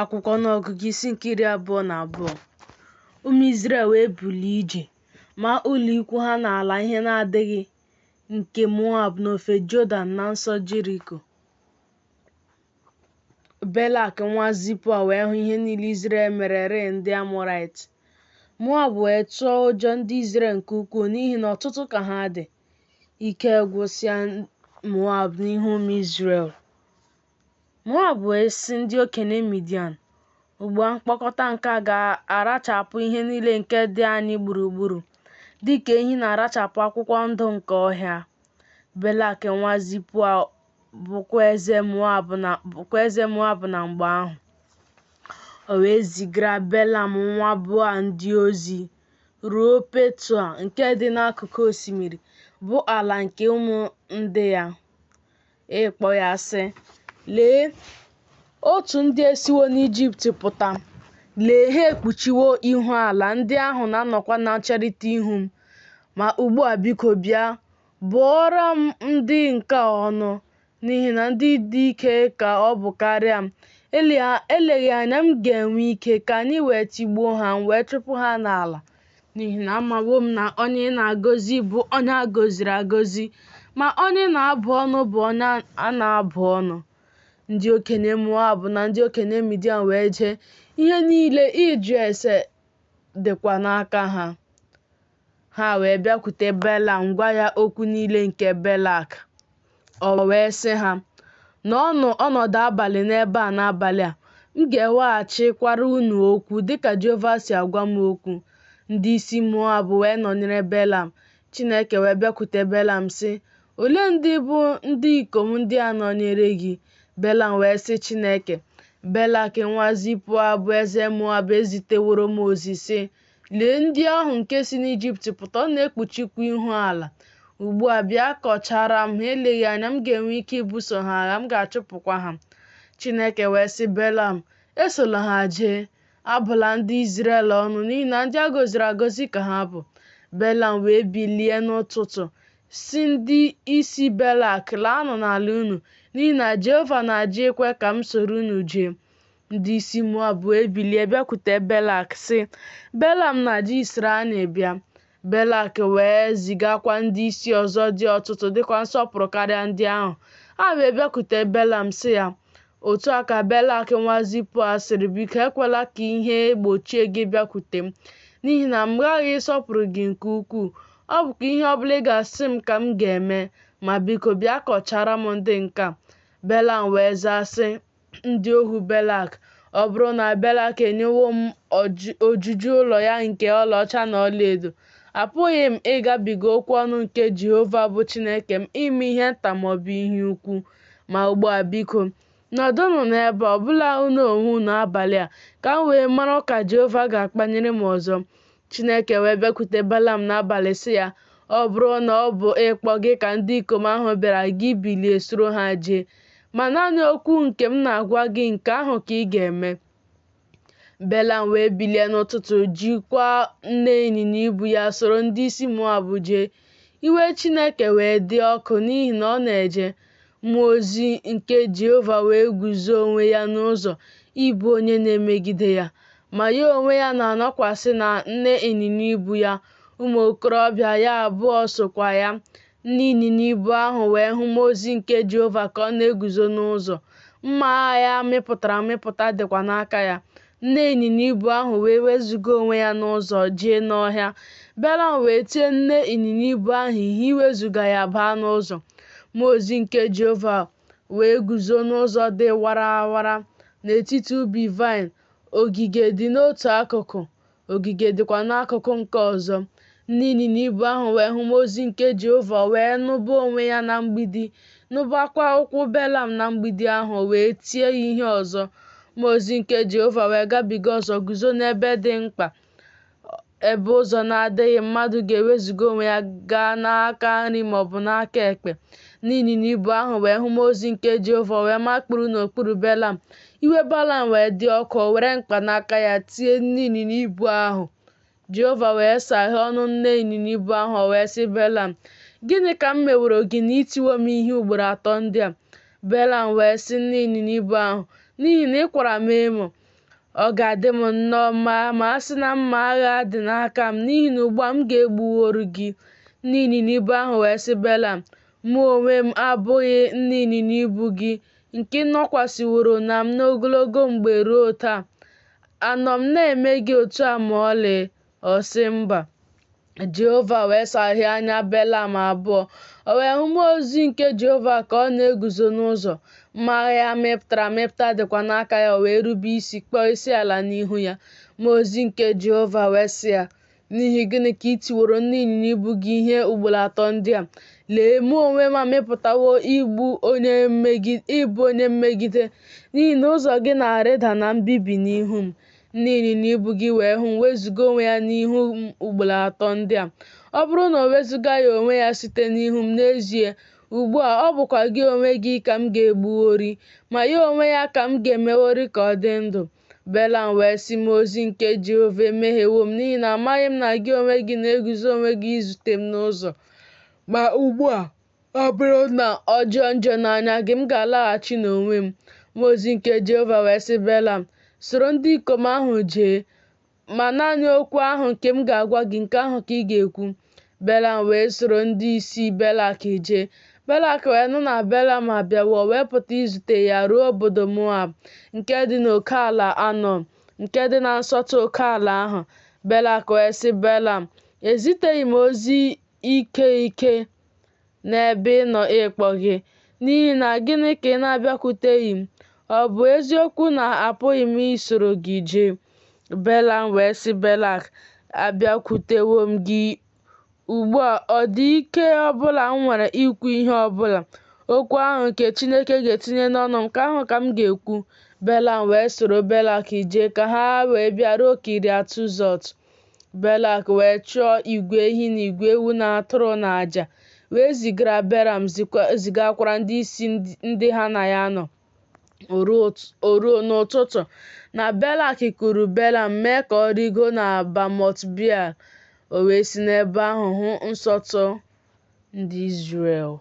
Akwụkwọ n'ọgụgụ isi nke 22. Ụmụ Izrel wee bulie ije, maa ụlọ ikwu ha n'ala ihe na-adịghị nke Moab n'ofe Jọdan na nso Jeriko. Belak nwa Zipoa wee hụ ihe niile Izrel merere ndị Amọrait. Moab wee tụọ ụjọ ndị Izrel nke ukwuu n'ihi na ọtụtụ ka ha dị. Ike gwụsịa Moab n'ihu ụmụ Izrel. Moab wee sị ndị okenye Midian, ugbu a mkpokọta nke a ga-arachapụ ihe niile nke dị anyị gburugburu, dịka ehi na-arachapụ akwụkwọ ndụ nke ọhịa. Belak nwa Zipoa bụkwa eze Moab na mgbe ahụ. O wee zigara Belam nwa Beoa ndị ozi ruo Petua nke dị n'akụkụ osimiri, bụ ala nke ụmụ ndị ya, ịkpọ ya sị, lee, otu ndị esiwo n'Ijipt pụta. Lee, ha ekpuchiwo ihu ala ndị ahụ na-anọkwa na ncherịta ihu m. Ma ugbu a biko bịa, bụọrọ m ndị nke a ọnụ, n'ihi na ndị dị ike ka ọ bụ karịa m. Eleghị anya m ga-enwe ike ka anyị wee tigbuo ha wee chụpụ ha n'ala, n'ihi na amawo m na onye ị na-agọzi bụ onye a gọziri agọzi, ma onye ị na-abụ ọnụ bụ onye a na-abụ ọnụ. Ndị okenye Moab na ndị okenye Midian wee jee, ihe niile ịjụ ese dịkwa n'aka ha. Ha wee bịakwute Belam gwa ya okwu niile nke Belak. O wee sị ha, nọọnụ ọnọdụ abalị n'ebe a n'abalị a, m ga-eweghachikwara unu okwu dịka Jehova si agwa m okwu. Ndị isi Moab wee nọnyere Belam. Chineke wee bịakwute Belam sị, olee ndị bụ ndị ikom ndị a nọnyere gị? Belam wee sị Chineke, Belak nwa Zipoa bụ eze Moab eziteworo m ozi sị, lee, ndị ahụ nke si n'Ijipt pụta, ọ na-ekpuchikwa ihu ala. Ugbu a bịa kọchara m ha, eleghị anya m ga-enwe ike ibuso ha agha, m ga-achụpụkwa ha. Chineke wee sị Belam, esola ha jee, abụla ndị Izrel ọnụ, n'ihi na ndị a gọziri agọzi ka ha bụ. Belam wee bilie n'ụtụtụ sị ndị isi Belak, laanụ n'ala unu, n'ihi na Jehova na-ajụ ikwe ka m soro unu jee. Ndị isi Moab wee bilie bịakwute Belak sị, Belam na-ajụ isoro anyị bịa. Belak wee zigakwa ndị isi ọzọ dị ọtụtụ dịkwa nsọpụrụ karịa ndị ahụ. Ha wee bịakwute Belam sị ya, otu a ka Belak nwa Zipoa sịrị, biko ekwela ka ihe gbochie gị bịakwute m, n'ihi na m ghaghị ịsọpụrụ gị nke ukwuu. Ọ bụkwa ihe ọbụla ị ga-asị m ka m ga-eme, ma biko bịa kọchara m ndị nke a. Belam wee zaa sị ndị ohu Belak, ọ bụrụ na Belak enyewo m ojuju ụlọ ya nke ọlaọcha na ọlaedo, apụghị m ịgabiga okwu ọnụ nke Jehova bụ Chineke m ime ihe nta maọbụ ihe ukwu. Ma ugbu a biko, nọdụnụ n'ebe ọbụla unu onwe unu abalị a, ka m wee mara ka Jehova ga-akpanyere m ọzọ. Chineke wee bịakwute Belam n'abalị sị ya, ọ bụrụ na ọ bụ ịkpọ gị ka ndị ikom ahụ bịara, gị bilie soro ha jee, ma naanị okwu nke m na-agwa gị, nke ahụ ka ị ga-eme. Belam wee bilie n'ụtụtụ, jikwa nne ịnyịnya ibu ya soro ndị isi Moab jee. Iwe Chineke wee dị ọkụ n'ihi na ọ na-eje. Mmụọ ozi nke Jehova wee guzo onwe ya n'ụzọ ịbụ onye na-emegide ya, ma ya onwe ya na-anọkwasị na nne ịnyịnya ibu ya. Ụmụ okorobịa ya abụọ sokwa ya. Nne ịnyịnya ibu ahụ wee hụ mmụọ ozi nke Jehova ka ọ na-eguzo n'ụzọ. Mma agha ya mịpụtara amịpụta dịkwa n'aka ya. Nne ịnyịnya ibu ahụ wee wezuga onwe ya n'ụzọ jee n'ọhịa. Belam wee tie nne ịnyịnya ibu ahụ ihe iwezuga ya baa n'ụzọ. Mmụọ ozi nke Jehova wee guzo n'ụzọ dị warawara n'etiti ubi vaịn. Ogige dị n'otu akụkụ, ogige dịkwa n'akụkụ nke ọzọ. Nne ịnyịnya ibu ahụ wee hụ mmụọ ozi nke Jehova wee nụba onwe ya na mgbidi, nụbakwa ụkwụ Belam na mgbidi ahụ, wee tie ya ihe ọzọ. Mmụọ ozi nke Jehova wee gabiga ọzọ guzo n'ebe dị mkpa, ebe ụzọ na-adịghị mmadụ ga-ewezuga onwe ya gaa n'aka nri maọbụ n'aka ekpe. Nne ịnyịnya ibu ahụ wee hụ mmụọ ozi nke Jehova wee makpuru n'okpuru Belam. Iwe Belam wee dị ọkụ, o were mkpanaka ya tie nne ịnyịnya ibu ahụ. Jehova wee saghee ọnụ nne ịnyịnya ibu ahụ, o wee sị Belam, gịnị ka m meworo gị na itiwo m ihe ugboro atọ ndị a? Belam wee sị nne ịnyịnya ibu ahụ, n'ihi na ị kwara m emo. ọ ga-adị m nnọọ mma ma a sị na mma agha dị n'aka m, n'ihi na ugbu a m ga-egbuworu gị. Ndị ịnyịnya ibu ahụ wee sị Belam, mụ onwe m abụghị ndị ịnyịnya ibu gị nke nọkwasịworo na m n'ogologo mgbe ruo taa. Anọ m na-eme gị otu a ma ọlị? Ọ sị mba. Jehova wee saghee anya Belam abụọ. O wee hụ mmụọ ozi nke Jehova ka ọ na-eguzo n'ụzọ. Mma agha ya mịpụta dịkwa n'aka ya. O wee rube isi kpọọ isiala n'ihu ya. Mmụọ ozi nke Jehova wee sị ya, n'ihi gịnị ka ị tiworo ndị ịnyịnya ibu gị ihe ugboro atọ ndị a? Lee, mụ onwe m amịpụtawo ịbụ onye mmegide, n'ihi na ụzọ gị na-arịda na mbibi n'ihu m. Ndị ịnyịnya ibu gị wee hụ m wezuga onwe ya n'ihu m ugboro atọ ndị a. Ọ bụrụ na o wezuga ya onwe ya site n'ihu m, n'ezie, ugbu a ọ bụkwa gị onwe gị ka m ga-egbuwori, ma ya onwe ya ka m ga-emewori ka ọ dị ndụ. Belam wee sị mmụọ ozi nke Jehova, emehiewo m, n'ihi na amaghị m na gị onwe gị na-eguzo onwe gị izute m n'ụzọ. Ma ugbu a, ọ bụrụ na ọ jọọ njọ n'anya gị, m ga-alaghachi n'onwe m. Mmụọ ozi nke Jehova wee sị Belam, soro ndị ikom ahụ jee, ma naanị okwu ahụ nke m ga-agwa gị, nke ahụ ka ị ga-ekwu. Belam wee soro ndị isi Belak jee. Belak wee nụ na Belam abịawo, wee pụta izute ya ruo obodo Moab, nke dị n'oke ala Anọn, nke dị na nsọtụ oke ala ahụ. Belak wee sị Belam, eziteghị m ozi ike n'ebe ị nọ ịkpọ gị, n'ihi na gịnị ka ị na-abịakwuteghị m? Ọ bụ eziokwu na apụghị m isoro gị jee? Belam wee sị Belak, abịakwutewo m gị ugbu a, ọ dị ike ọbụla m nwere ikwu ihe ọbụla? Okwu ahụ nke Chineke ga-etinye n'ọnụ m, nke ahụ ka m ga-ekwu. Belam wee soro Belak jee ka ha wee bịaruo Kiriat Huzot. Belak wee chụọ igwe ehi na igwe ewu na atụrụ na àjà, wee zigara Belam, zigakwara ndị isi ndị ha na ya nọ. O ruo n'ụtụtụ, na Belak kuru Belam mee ka ọ rigo na Bamot Beal. O wee si n'ebe ahụ hụ nsọtụ ndị Izrel.